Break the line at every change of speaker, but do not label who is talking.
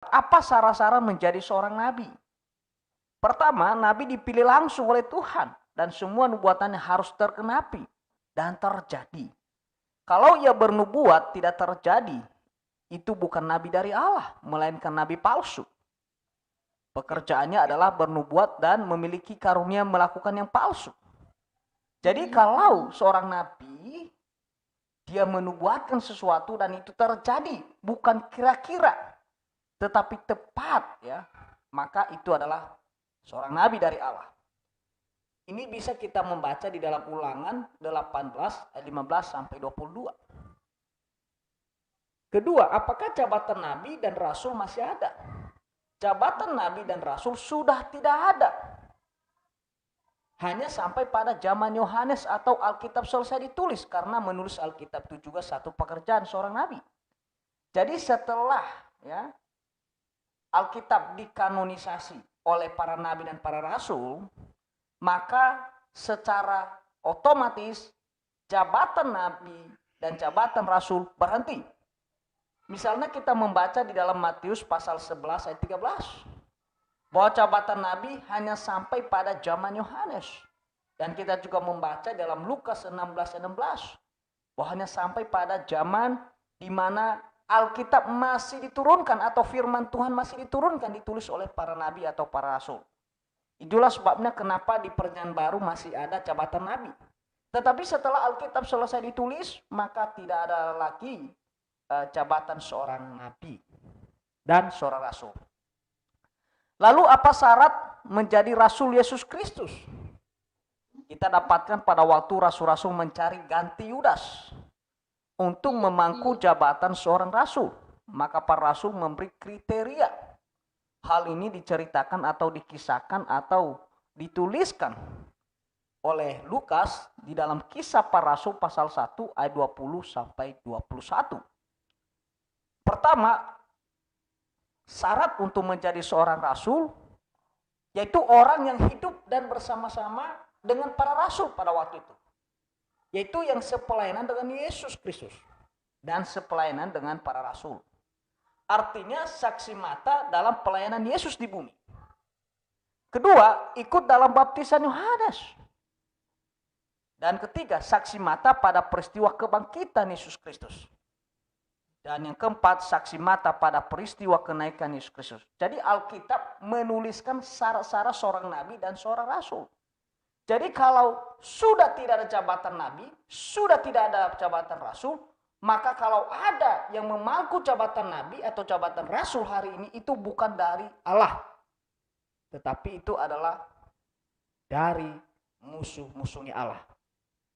Apa syarat-syarat menjadi seorang nabi? Pertama, nabi dipilih langsung oleh Tuhan dan semua nubuatannya harus tergenapi dan terjadi. Kalau ia bernubuat tidak terjadi, itu bukan nabi dari Allah, melainkan nabi palsu. Pekerjaannya adalah bernubuat dan memiliki karunia melakukan yang palsu. Jadi kalau seorang nabi dia menubuatkan sesuatu dan itu terjadi, bukan kira-kira, tetapi tepat, ya, maka itu adalah seorang nabi dari Allah. Ini bisa kita membaca di dalam Ulangan 18 ayat 15 sampai 22. Kedua, apakah jabatan nabi dan rasul masih ada? Jabatan nabi dan rasul sudah tidak ada. Hanya sampai pada zaman Yohanes atau Alkitab selesai ditulis, karena menulis Alkitab itu juga satu pekerjaan seorang nabi. Jadi setelah, ya, Alkitab dikanonisasi oleh para nabi dan para rasul, maka secara otomatis jabatan nabi dan jabatan rasul berhenti. Misalnya kita membaca di dalam Matius pasal 11 ayat 13. Bahwa jabatan nabi hanya sampai pada zaman Yohanes. Dan kita juga membaca dalam Lukas 16 ayat 16. Bahwa hanya sampai pada zaman di mana Alkitab masih diturunkan atau firman Tuhan masih diturunkan, ditulis oleh para nabi atau para rasul. Itulah sebabnya kenapa di Perjanjian Baru masih ada jabatan nabi. Tetapi setelah Alkitab selesai ditulis, maka tidak ada lagi jabatan seorang nabi dan seorang rasul. Lalu apa syarat menjadi rasul Yesus Kristus? Kita dapatkan pada waktu rasul-rasul mencari ganti Yudas untuk memangku jabatan seorang rasul. Maka para rasul memberi kriteria. Hal ini diceritakan atau dikisahkan atau dituliskan oleh Lukas di dalam Kisah Para Rasul pasal 1 ayat 20 sampai 21. Pertama, syarat untuk menjadi seorang rasul yaitu orang yang hidup dan bersama-sama dengan para rasul pada waktu itu, yaitu yang sepelayanan dengan Yesus Kristus dan sepelayanan dengan para rasul. Artinya saksi mata dalam pelayanan Yesus di bumi. Kedua, ikut dalam baptisan Yohanes. Dan ketiga, saksi mata pada peristiwa kebangkitan Yesus Kristus. Dan yang keempat, saksi mata pada peristiwa kenaikan Yesus Kristus. Jadi Alkitab menuliskan syarat-syarat seorang nabi dan seorang rasul. Jadi kalau sudah tidak ada jabatan nabi, sudah tidak ada jabatan rasul, maka kalau ada yang memangku jabatan nabi atau jabatan rasul hari ini, itu bukan dari Allah. Tetapi itu adalah dari musuh-musuhnya Allah.